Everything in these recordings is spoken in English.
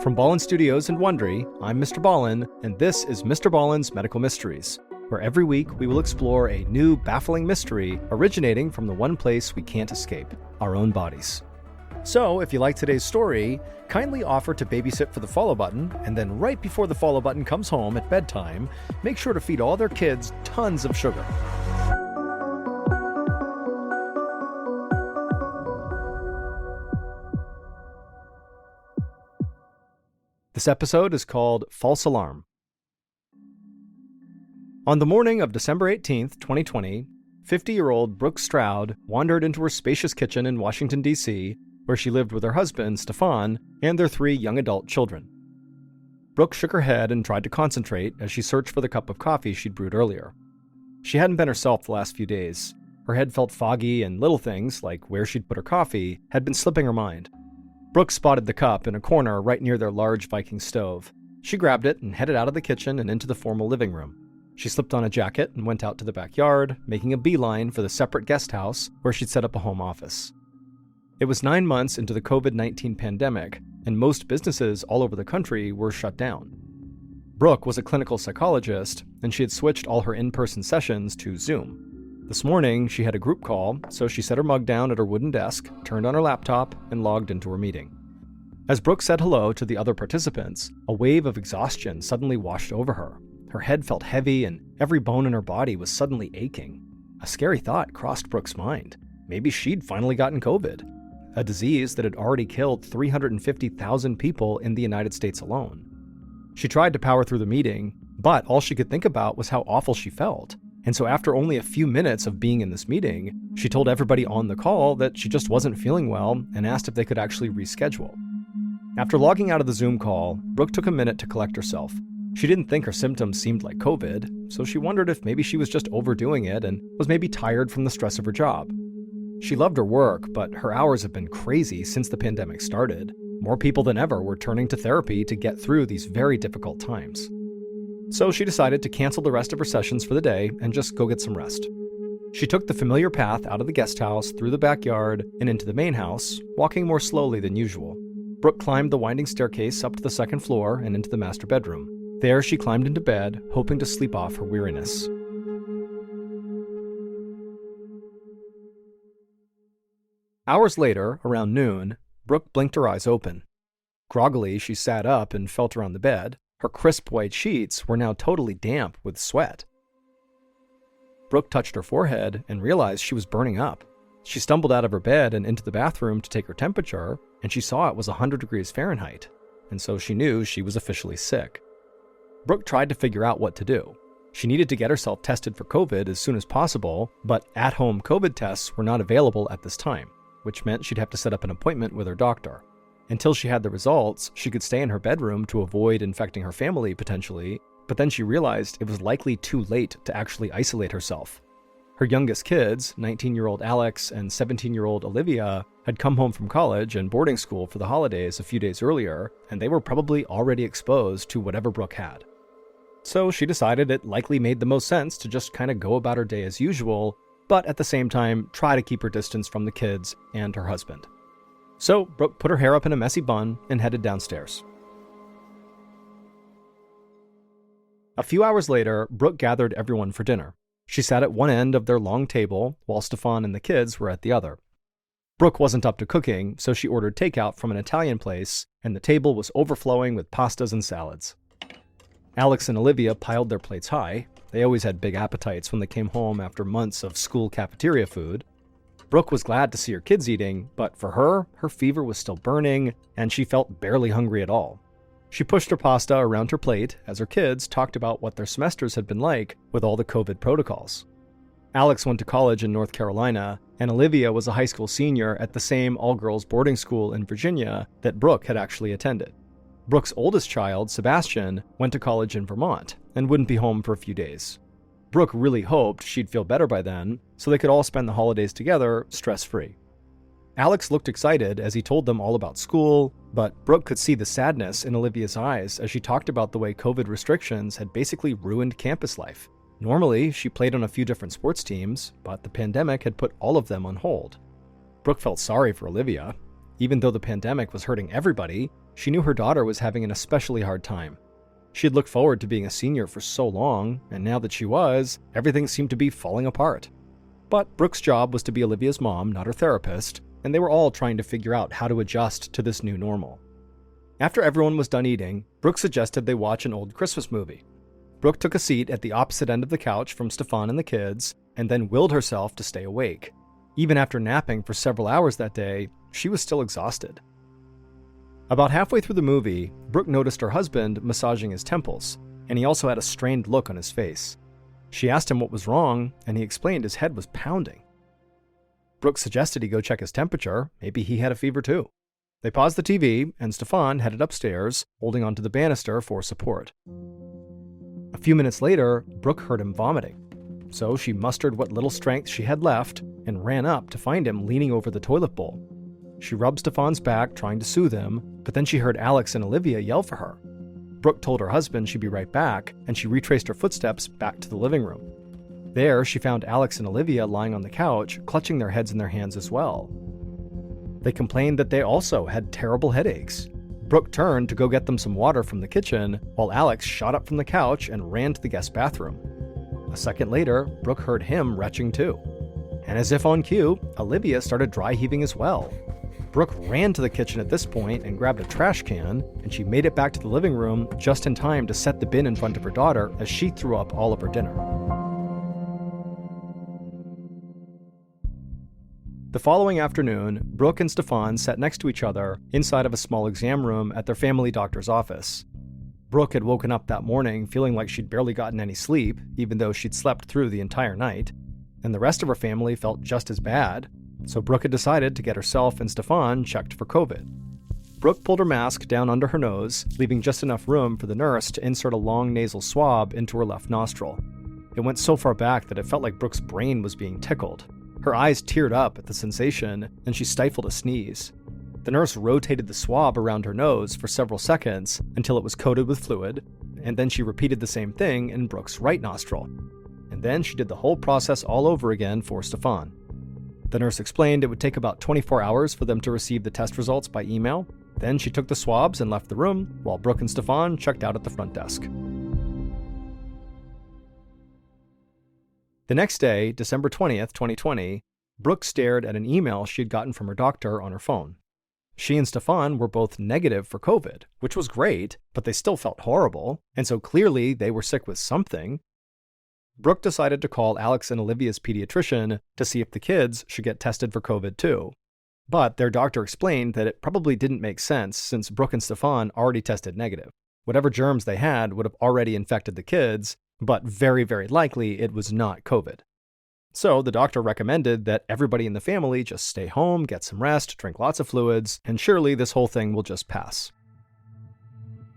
From Ballen Studios and Wondery, I'm MrBallen, and this is MrBallen's Medical Mysteries, where every week we will explore a new, baffling mystery originating from the one place we can't escape, our own bodies. So, if you like today's story, kindly offer to babysit for the follow button, and then right before the follow button comes home at bedtime, make sure to feed all their kids tons of sugar. This episode is called False Alarm. On the morning of December 18th, 2020, 50-year-old Brooke Stroud wandered into her spacious kitchen in Washington, D.C., where she lived with her husband, Stefan, and their 3 young adult children. Brooke shook her head and tried to concentrate as she searched for the cup of coffee she'd brewed earlier. She hadn't been herself the last few days. Her head felt foggy, and little things, like where she'd put her coffee, had been slipping her mind. Brooke spotted the cup in a corner right near their large Viking stove. She grabbed it and headed out of the kitchen and into the formal living room. She slipped on a jacket and went out to the backyard, making a beeline for the separate guest house where she'd set up a home office. It was 9 months into the COVID-19 pandemic, and most businesses all over the country were shut down. Brooke was a clinical psychologist, and she had switched all her in-person sessions to Zoom. This morning, she had a group call, so she set her mug down at her wooden desk, turned on her laptop, and logged into her meeting. As Brooke said hello to the other participants, a wave of exhaustion suddenly washed over her. Her head felt heavy, and every bone in her body was suddenly aching. A scary thought crossed Brooke's mind. Maybe she'd finally gotten COVID, a disease that had already killed 350,000 people in the United States alone. She tried to power through the meeting, but all she could think about was how awful she felt. And so after only a few minutes of being in this meeting, she told everybody on the call that she just wasn't feeling well and asked if they could actually reschedule. After logging out of the Zoom call, Brooke took a minute to collect herself. She didn't think her symptoms seemed like COVID, so she wondered if maybe she was just overdoing it and was maybe tired from the stress of her job. She loved her work, but her hours have been crazy since the pandemic started. More people than ever were turning to therapy to get through these very difficult times. So she decided to cancel the rest of her sessions for the day and just go get some rest. She took the familiar path out of the guest house, through the backyard, and into the main house, walking more slowly than usual. Brooke climbed the winding staircase up to the second floor and into the master bedroom. There she climbed into bed, hoping to sleep off her weariness. Hours later, around noon, Brooke blinked her eyes open. Groggily, she sat up and felt around the bed. Her crisp white sheets were now totally damp with sweat. Brooke touched her forehead and realized she was burning up. She stumbled out of her bed and into the bathroom to take her temperature, and she saw it was 100 degrees Fahrenheit, and so she knew she was officially sick. Brooke tried to figure out what to do. She needed to get herself tested for COVID as soon as possible, but at-home COVID tests were not available at this time, which meant she'd have to set up an appointment with her doctor. Until she had the results, she could stay in her bedroom to avoid infecting her family potentially, but then she realized it was likely too late to actually isolate herself. Her youngest kids, 19-year-old Alex and 17-year-old Olivia, had come home from college and boarding school for the holidays a few days earlier, and they were probably already exposed to whatever Brooke had. So she decided it likely made the most sense to just kind of go about her day as usual, but at the same time try to keep her distance from the kids and her husband. So Brooke put her hair up in a messy bun and headed downstairs. A few hours later, Brooke gathered everyone for dinner. She sat at one end of their long table, while Stefan and the kids were at the other. Brooke wasn't up to cooking, so she ordered takeout from an Italian place, and the table was overflowing with pastas and salads. Alex and Olivia piled their plates high. They always had big appetites when they came home after months of school cafeteria food. Brooke was glad to see her kids eating, but for her fever was still burning, and she felt barely hungry at all. She pushed her pasta around her plate as her kids talked about what their semesters had been like with all the COVID protocols. Alex went to college in North Carolina, and Olivia was a high school senior at the same all-girls boarding school in Virginia that Brooke had actually attended. Brooke's oldest child, Sebastian, went to college in Vermont and wouldn't be home for a few days. Brooke really hoped she'd feel better by then, so they could all spend the holidays together, stress-free. Alex looked excited as he told them all about school, but Brooke could see the sadness in Olivia's eyes as she talked about the way COVID restrictions had basically ruined campus life. Normally, she played on a few different sports teams, but the pandemic had put all of them on hold. Brooke felt sorry for Olivia. Even though the pandemic was hurting everybody, she knew her daughter was having an especially hard time. She had looked forward to being a senior for so long, and now that she was, everything seemed to be falling apart. But Brooke's job was to be Olivia's mom, not her therapist, and they were all trying to figure out how to adjust to this new normal. After everyone was done eating, Brooke suggested they watch an old Christmas movie. Brooke took a seat at the opposite end of the couch from Stefan and the kids, and then willed herself to stay awake. Even after napping for several hours that day, she was still exhausted. About halfway through the movie, Brooke noticed her husband massaging his temples, and he also had a strained look on his face. She asked him what was wrong, and he explained his head was pounding. Brooke suggested he go check his temperature. Maybe he had a fever too. They paused the TV, and Stefan headed upstairs, holding onto the banister for support. A few minutes later, Brooke heard him vomiting. So she mustered what little strength she had left and ran up to find him leaning over the toilet bowl. She rubbed Stefan's back, trying to soothe him, but then she heard Alex and Olivia yell for her. Brooke told her husband she'd be right back, and she retraced her footsteps back to the living room. There, she found Alex and Olivia lying on the couch, clutching their heads in their hands as well. They complained that they also had terrible headaches. Brooke turned to go get them some water from the kitchen, while Alex shot up from the couch and ran to the guest bathroom. A second later, Brooke heard him retching too. And as if on cue, Olivia started dry heaving as well. Brooke ran to the kitchen at this point and grabbed a trash can, and she made it back to the living room just in time to set the bin in front of her daughter as she threw up all of her dinner. The following afternoon, Brooke and Stefan sat next to each other inside of a small exam room at their family doctor's office. Brooke had woken up that morning feeling like she'd barely gotten any sleep, even though she'd slept through the entire night, and the rest of her family felt just as bad, so Brooke had decided to get herself and Stefan checked for COVID. Brooke pulled her mask down under her nose, leaving just enough room for the nurse to insert a long nasal swab into her left nostril. It went so far back that it felt like Brooke's brain was being tickled. Her eyes teared up at the sensation, and she stifled a sneeze. The nurse rotated the swab around her nose for several seconds until it was coated with fluid, and then she repeated the same thing in Brooke's right nostril. And then she did the whole process all over again for Stefan. The nurse explained it would take about 24 hours for them to receive the test results by email. Then she took the swabs and left the room, while Brooke and Stefan checked out at the front desk. The next day, December 20th, 2020, Brooke stared at an email she had gotten from her doctor on her phone. She and Stefan were both negative for COVID, which was great, but they still felt horrible, and so clearly they were sick with something. Brooke decided to call Alex and Olivia's pediatrician to see if the kids should get tested for COVID too. But their doctor explained that it probably didn't make sense since Brooke and Stefan already tested negative. Whatever germs they had would have already infected the kids, but very, very likely it was not COVID. So the doctor recommended that everybody in the family just stay home, get some rest, drink lots of fluids, and surely this whole thing will just pass.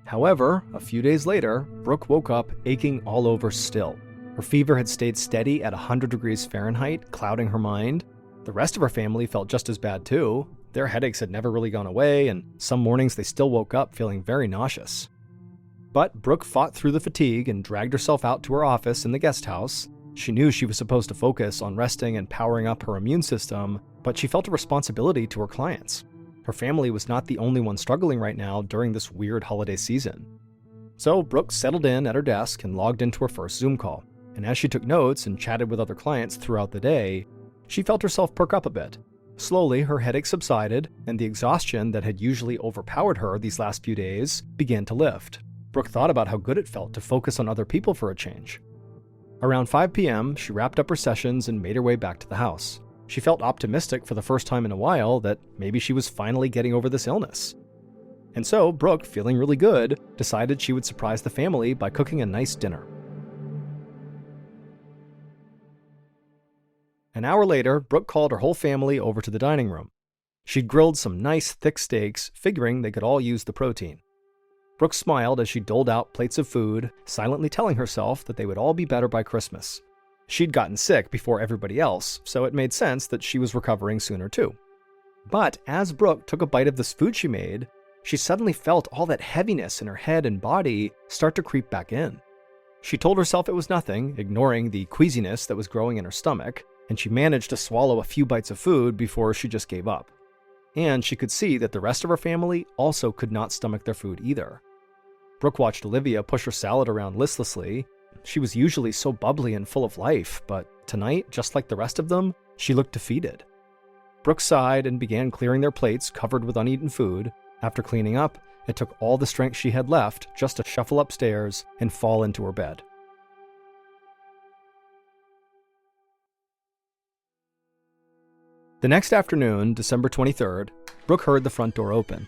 However, a few days later, Brooke woke up aching all over still. Her fever had stayed steady at 100 degrees Fahrenheit, clouding her mind. The rest of her family felt just as bad too. Their headaches had never really gone away, and some mornings they still woke up feeling very nauseous. But Brooke fought through the fatigue and dragged herself out to her office in the guest house. She knew she was supposed to focus on resting and powering up her immune system, but she felt a responsibility to her clients. Her family was not the only one struggling right now during this weird holiday season. So Brooke settled in at her desk and logged into her first Zoom call. And as she took notes and chatted with other clients throughout the day, she felt herself perk up a bit. Slowly, her headache subsided, and the exhaustion that had usually overpowered her these last few days began to lift. Brooke thought about how good it felt to focus on other people for a change. Around 5 p.m., she wrapped up her sessions and made her way back to the house. She felt optimistic for the first time in a while that maybe she was finally getting over this illness. And so, Brooke, feeling really good, decided she would surprise the family by cooking a nice dinner. An hour later, Brooke called her whole family over to the dining room. She'd grilled some nice, thick steaks, figuring they could all use the protein. Brooke smiled as she doled out plates of food, silently telling herself that they would all be better by Christmas. She'd gotten sick before everybody else, so it made sense that she was recovering sooner too. But as Brooke took a bite of this food she made, she suddenly felt all that heaviness in her head and body start to creep back in. She told herself it was nothing, ignoring the queasiness that was growing in her stomach, and she managed to swallow a few bites of food before she just gave up. and she could see that the rest of her family also could not stomach their food either. Brooke watched Olivia push her salad around listlessly. She was usually so bubbly and full of life, but tonight, just like the rest of them, she looked defeated. Brooke sighed and began clearing their plates covered with uneaten food. After cleaning up, it took all the strength she had left just to shuffle upstairs and fall into her bed. The next afternoon, December 23rd, Brooke heard the front door open.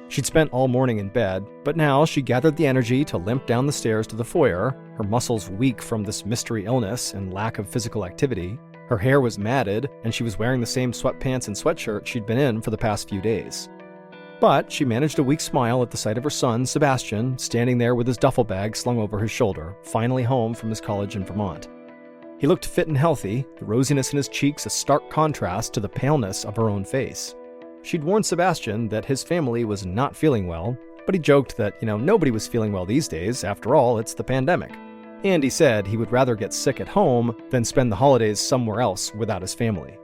She'd spent all morning in bed, but now she gathered the energy to limp down the stairs to the foyer, her muscles weak from this mystery illness and lack of physical activity. Her hair was matted, and she was wearing the same sweatpants and sweatshirt she'd been in for the past few days. But she managed a weak smile at the sight of her son, Sebastian, standing there with his duffel bag slung over his shoulder, finally home from his college in Vermont. He looked fit and healthy, the rosiness in his cheeks a stark contrast to the paleness of her own face. She'd warned Sebastian that his family was not feeling well, but he joked that, nobody was feeling well these days. After all, it's the pandemic. And he said he would rather get sick at home than spend the holidays somewhere else without his family.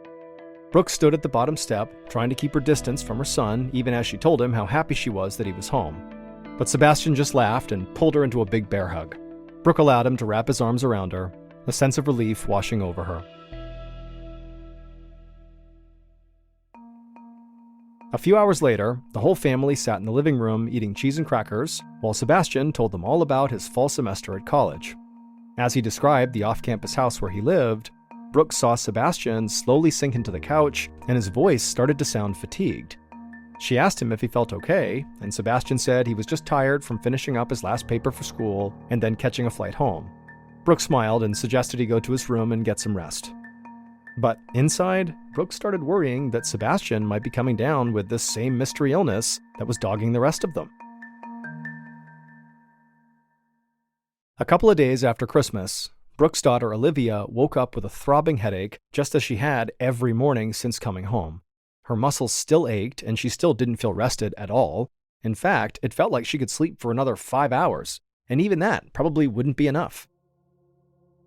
Brooke stood at the bottom step, trying to keep her distance from her son, even as she told him how happy she was that he was home. But Sebastian just laughed and pulled her into a big bear hug. Brooke allowed him to wrap his arms around her, a sense of relief washing over her. A few hours later, the whole family sat in the living room eating cheese and crackers, while Sebastian told them all about his fall semester at college. As he described the off-campus house where he lived, Brooke saw Sebastian slowly sink into the couch, and his voice started to sound fatigued. She asked him if he felt okay, and Sebastian said he was just tired from finishing up his last paper for school and then catching a flight home. Brooke smiled and suggested he go to his room and get some rest. But inside, Brooke started worrying that Sebastian might be coming down with this same mystery illness that was dogging the rest of them. A couple of days after Christmas, Brooke's daughter Olivia woke up with a throbbing headache, just as she had every morning since coming home. Her muscles still ached, and she still didn't feel rested at all. In fact, it felt like she could sleep for another 5 hours, and even that probably wouldn't be enough.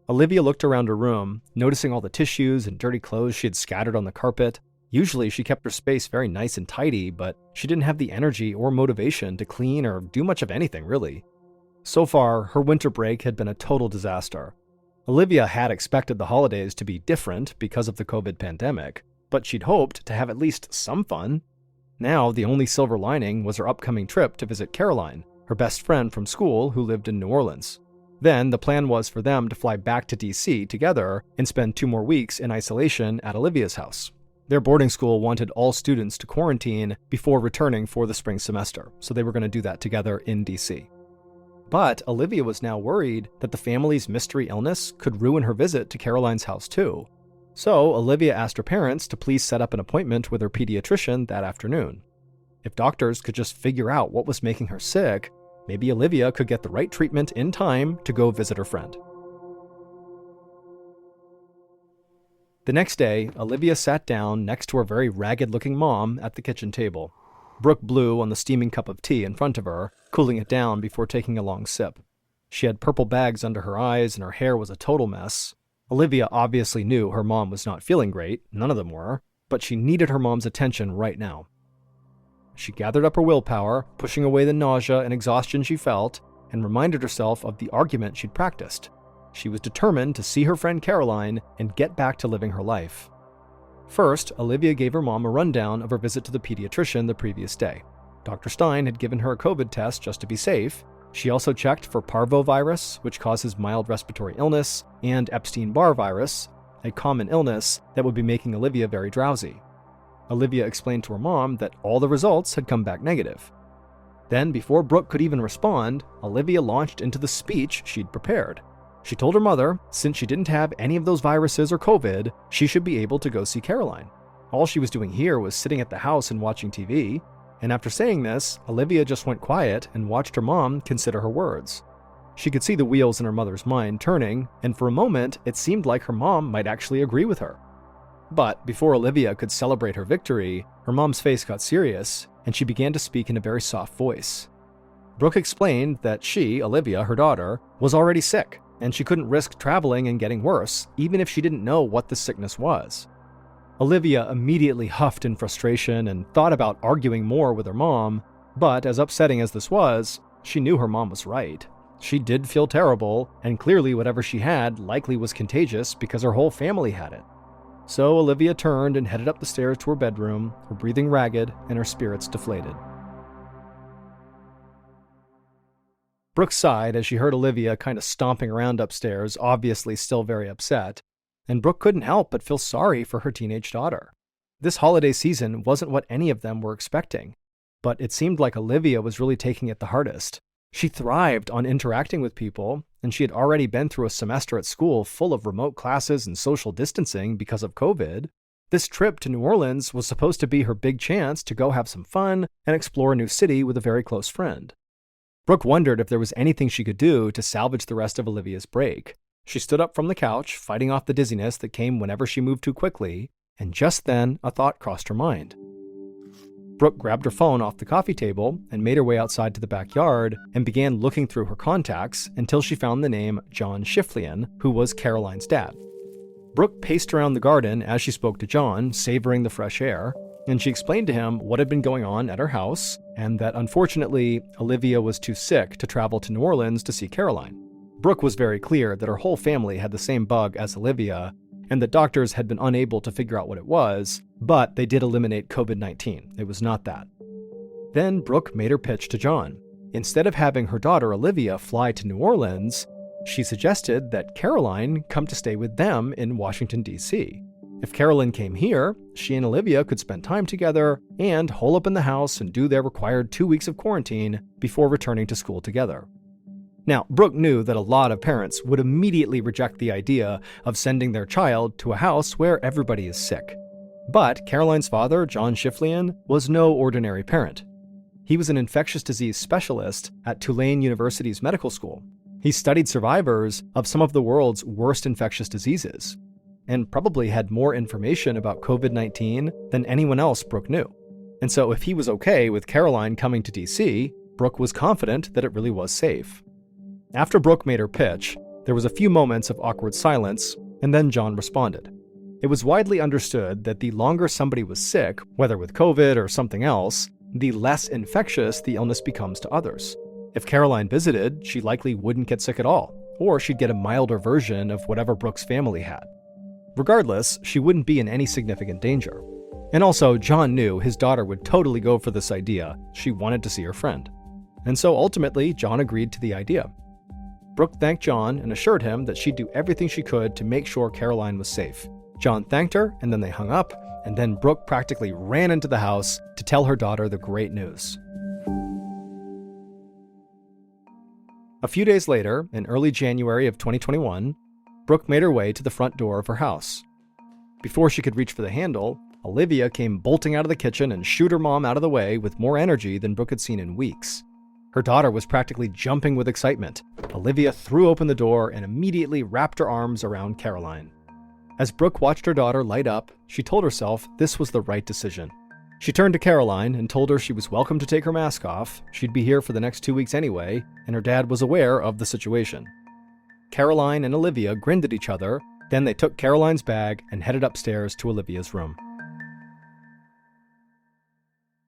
Olivia looked around her room, noticing all the tissues and dirty clothes she had scattered on the carpet. Usually she kept her space very nice and tidy, but she didn't have the energy or motivation to clean or do much of anything, really. So far, her winter break had been a total disaster. Olivia had expected the holidays to be different because of the COVID pandemic, but she'd hoped to have at least some fun. Now, the only silver lining was her upcoming trip to visit Caroline, her best friend from school who lived in New Orleans. Then, the plan was for them to fly back to DC together and spend 2 more weeks in isolation at Olivia's house. Their boarding school wanted all students to quarantine before returning for the spring semester, so they were going to do that together in DC. But Olivia was now worried that the family's mystery illness could ruin her visit to Caroline's house too. So, Olivia asked her parents to please set up an appointment with her pediatrician that afternoon. If doctors could just figure out what was making her sick, maybe Olivia could get the right treatment in time to go visit her friend. The next day, Olivia sat down next to her very ragged-looking mom at the kitchen table. Brooke blew on the steaming cup of tea in front of her, cooling it down before taking a long sip. She had purple bags under her eyes and her hair was a total mess. Olivia obviously knew her mom was not feeling great, none of them were, but she needed her mom's attention right now. She gathered up her willpower, pushing away the nausea and exhaustion she felt, and reminded herself of the argument she'd practiced. She was determined to see her friend Caroline and get back to living her life. First, Olivia gave her mom a rundown of her visit to the pediatrician the previous day. Dr. Stein had given her a COVID test just to be safe. She also checked for parvovirus, which causes mild respiratory illness, and Epstein-Barr virus, a common illness that would be making Olivia very drowsy. Olivia explained to her mom that all the results had come back negative. Then, before Brooke could even respond, Olivia launched into the speech she'd prepared. She told her mother, since she didn't have any of those viruses or COVID, she should be able to go see Caroline. All she was doing here was sitting at the house and watching TV, and after saying this, Olivia just went quiet and watched her mom consider her words. She could see the wheels in her mother's mind turning, and for a moment, it seemed like her mom might actually agree with her. But before Olivia could celebrate her victory, her mom's face got serious, and she began to speak in a very soft voice. Brooke explained that she, Olivia, her daughter, was already sick, and she couldn't risk traveling and getting worse, even if she didn't know what the sickness was. Olivia immediately huffed in frustration and thought about arguing more with her mom, but as upsetting as this was, she knew her mom was right. She did feel terrible, and clearly whatever she had likely was contagious because her whole family had it. So Olivia turned and headed up the stairs to her bedroom, her breathing ragged and her spirits deflated. Brooke sighed as she heard Olivia kind of stomping around upstairs, obviously still very upset, and Brooke couldn't help but feel sorry for her teenage daughter. This holiday season wasn't what any of them were expecting, but it seemed like Olivia was really taking it the hardest. She thrived on interacting with people, and she had already been through a semester at school full of remote classes and social distancing because of COVID. This trip to New Orleans was supposed to be her big chance to go have some fun and explore a new city with a very close friend. Brooke wondered if there was anything she could do to salvage the rest of Olivia's break. She stood up from the couch, fighting off the dizziness that came whenever she moved too quickly, and just then a thought crossed her mind. Brooke grabbed her phone off the coffee table and made her way outside to the backyard and began looking through her contacts until she found the name John Schifflian, who was Caroline's dad. Brooke paced around the garden as she spoke to John, savoring the fresh air, and she explained to him what had been going on at her house and that unfortunately Olivia was too sick to travel to New Orleans to see Caroline. Brooke was very clear that her whole family had the same bug as Olivia, and that doctors had been unable to figure out what it was, but they did eliminate COVID-19. It was not that. Then Brooke made her pitch to John. Instead of having her daughter Olivia fly to New Orleans, she suggested that Caroline come to stay with them in Washington, D.C. If Caroline came here, she and Olivia could spend time together and hole up in the house and do their required 2 weeks of quarantine before returning to school together. Now, Brooke knew that a lot of parents would immediately reject the idea of sending their child to a house where everybody is sick. But Caroline's father, John Schifflian, was no ordinary parent. He was an infectious disease specialist at Tulane University's medical school. He studied survivors of some of the world's worst infectious diseases, and probably had more information about COVID-19 than anyone else Brooke knew. And so if he was okay with Caroline coming to DC, Brooke was confident that it really was safe. After Brooke made her pitch, there was a few moments of awkward silence, and then John responded. It was widely understood that the longer somebody was sick, whether with COVID or something else, the less infectious the illness becomes to others. If Caroline visited, she likely wouldn't get sick at all, or she'd get a milder version of whatever Brooke's family had. Regardless, she wouldn't be in any significant danger. And also, John knew his daughter would totally go for this idea. She wanted to see her friend. And so ultimately, John agreed to the idea. Brooke thanked John and assured him that she'd do everything she could to make sure Caroline was safe. John thanked her, and then they hung up, and then Brooke practically ran into the house to tell her daughter the great news. A few days later, in early January of 2021, Brooke made her way to the front door of her house. Before she could reach for the handle, Olivia came bolting out of the kitchen and shooed her mom out of the way with more energy than Brooke had seen in weeks. Her daughter was practically jumping with excitement. Olivia threw open the door and immediately wrapped her arms around Caroline. As Brooke watched her daughter light up, she told herself this was the right decision. She turned to Caroline and told her she was welcome to take her mask off. She'd be here for the next 2 weeks anyway, and her dad was aware of the situation. Caroline and Olivia grinned at each other, then they took Caroline's bag and headed upstairs to Olivia's room.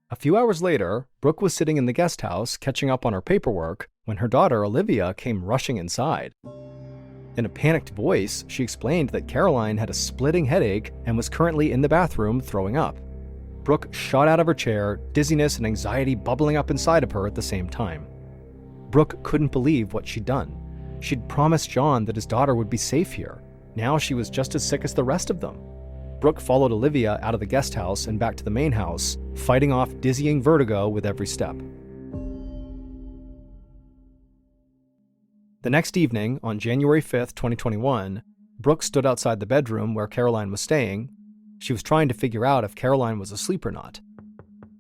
A few hours later, Brooke was sitting in the guest house catching up on her paperwork when her daughter Olivia came rushing inside. In a panicked voice, she explained that Caroline had a splitting headache and was currently in the bathroom throwing up. Brooke shot out of her chair, dizziness and anxiety bubbling up inside of her at the same time. Brooke couldn't believe what she'd done. She'd promised John that his daughter would be safe here. Now she was just as sick as the rest of them. Brooke followed Olivia out of the guest house and back to the main house, fighting off dizzying vertigo with every step. The next evening, on January 5th, 2021, Brooke stood outside the bedroom where Caroline was staying. She was trying to figure out if Caroline was asleep or not.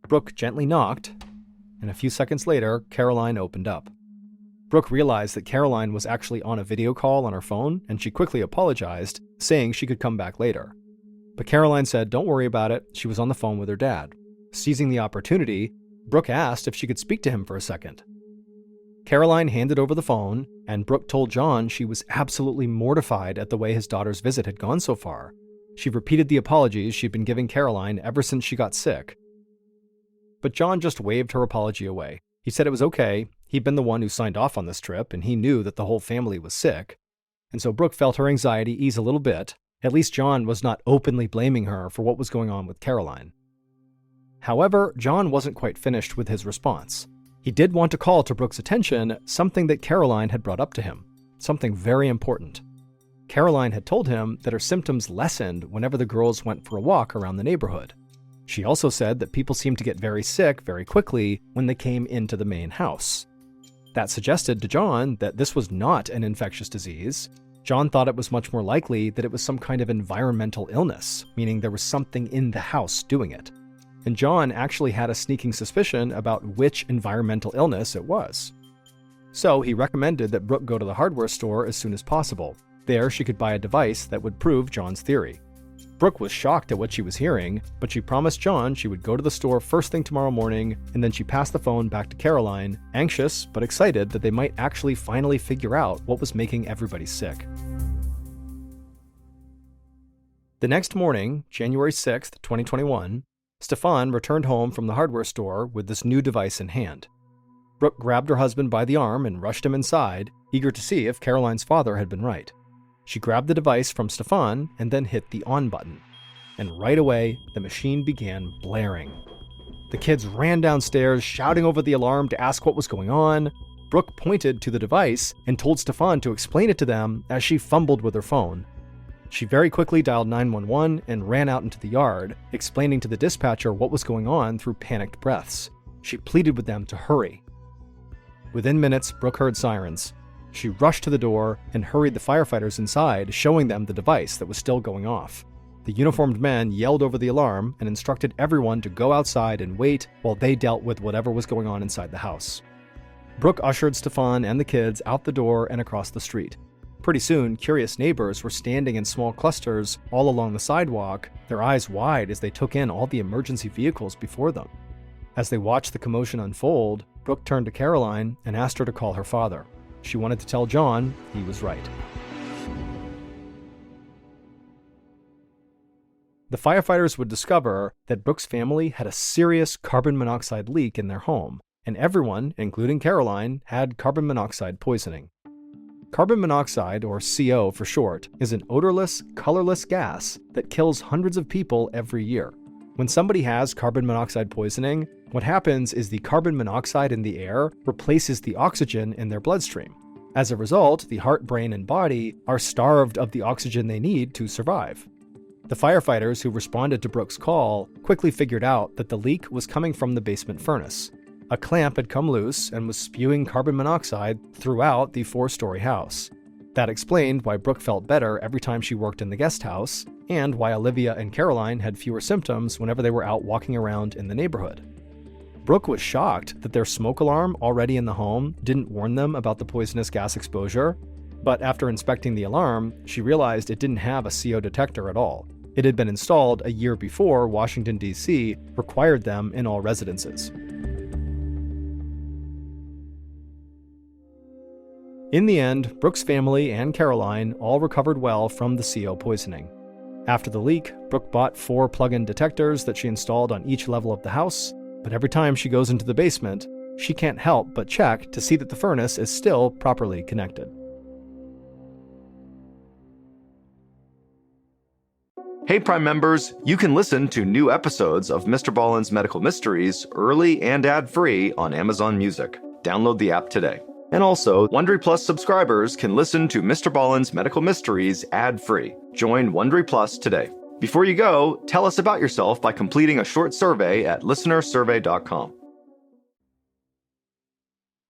Brooke gently knocked, and a few seconds later, Caroline opened up. Brooke realized that Caroline was actually on a video call on her phone, and she quickly apologized, saying she could come back later. But Caroline said don't worry about it, she was on the phone with her dad. Seizing the opportunity, Brooke asked if she could speak to him for a second. Caroline handed over the phone, and Brooke told John she was absolutely mortified at the way his daughter's visit had gone so far. She repeated the apologies she'd been giving Caroline ever since she got sick. But John just waved her apology away. He said it was okay, he'd been the one who signed off on this trip, and he knew that the whole family was sick. And so Brooke felt her anxiety ease a little bit. At least John was not openly blaming her for what was going on with Caroline. However, John wasn't quite finished with his response. He did want to call to Brooke's attention something that Caroline had brought up to him, something very important. Caroline had told him that her symptoms lessened whenever the girls went for a walk around the neighborhood. She also said that people seemed to get very sick very quickly when they came into the main house. That suggested to John that this was not an infectious disease. John thought it was much more likely that it was some kind of environmental illness, meaning there was something in the house doing it. And John actually had a sneaking suspicion about which environmental illness it was. So he recommended that Brooke go to the hardware store as soon as possible. There, she could buy a device that would prove John's theory. Brooke was shocked at what she was hearing, but she promised John she would go to the store first thing tomorrow morning, and then she passed the phone back to Caroline, anxious but excited that they might actually finally figure out what was making everybody sick. The next morning, January 6th, 2021, Stefan returned home from the hardware store with this new device in hand. Brooke grabbed her husband by the arm and rushed him inside, eager to see if Caroline's father had been right. She grabbed the device from Stefan and then hit the on button. And right away, the machine began blaring. The kids ran downstairs, shouting over the alarm to ask what was going on. Brooke pointed to the device and told Stefan to explain it to them as she fumbled with her phone. She very quickly dialed 911 and ran out into the yard, explaining to the dispatcher what was going on through panicked breaths. She pleaded with them to hurry. Within minutes, Brooke heard sirens. She rushed to the door and hurried the firefighters inside, showing them the device that was still going off. The uniformed men yelled over the alarm and instructed everyone to go outside and wait while they dealt with whatever was going on inside the house. Brooke ushered Stefan and the kids out the door and across the street. Pretty soon, curious neighbors were standing in small clusters all along the sidewalk, their eyes wide as they took in all the emergency vehicles before them. As they watched the commotion unfold, Brooke turned to Caroline and asked her to call her father. She wanted to tell John he was right. The firefighters would discover that Brooke's family had a serious carbon monoxide leak in their home, and everyone, including Caroline, had carbon monoxide poisoning. Carbon monoxide, or CO for short, is an odorless, colorless gas that kills hundreds of people every year. When somebody has carbon monoxide poisoning, what happens is the carbon monoxide in the air replaces the oxygen in their bloodstream. As a result, the heart, brain, and body are starved of the oxygen they need to survive. The firefighters who responded to Brooke's call quickly figured out that the leak was coming from the basement furnace. A clamp had come loose and was spewing carbon monoxide throughout the 4-story house. That explained why Brooke felt better every time she worked in the guest house, and why Olivia and Caroline had fewer symptoms whenever they were out walking around in the neighborhood. Brooke was shocked that their smoke alarm already in the home didn't warn them about the poisonous gas exposure, but after inspecting the alarm, she realized it didn't have a CO detector at all. It had been installed a year before Washington, D.C. required them in all residences. In the end, Brooke's family and Caroline all recovered well from the CO poisoning. After the leak, Brooke bought 4 plug-in detectors that she installed on each level of the house, but every time she goes into the basement, she can't help but check to see that the furnace is still properly connected. Hey Prime members, you can listen to new episodes of Mr. Ballen's Medical Mysteries early and ad-free on Amazon Music. Download the app today. And also, Wondery Plus subscribers can listen to Mr. Ballen's Medical Mysteries ad-free. Join Wondery Plus today. Before you go, tell us about yourself by completing a short survey at listenersurvey.com.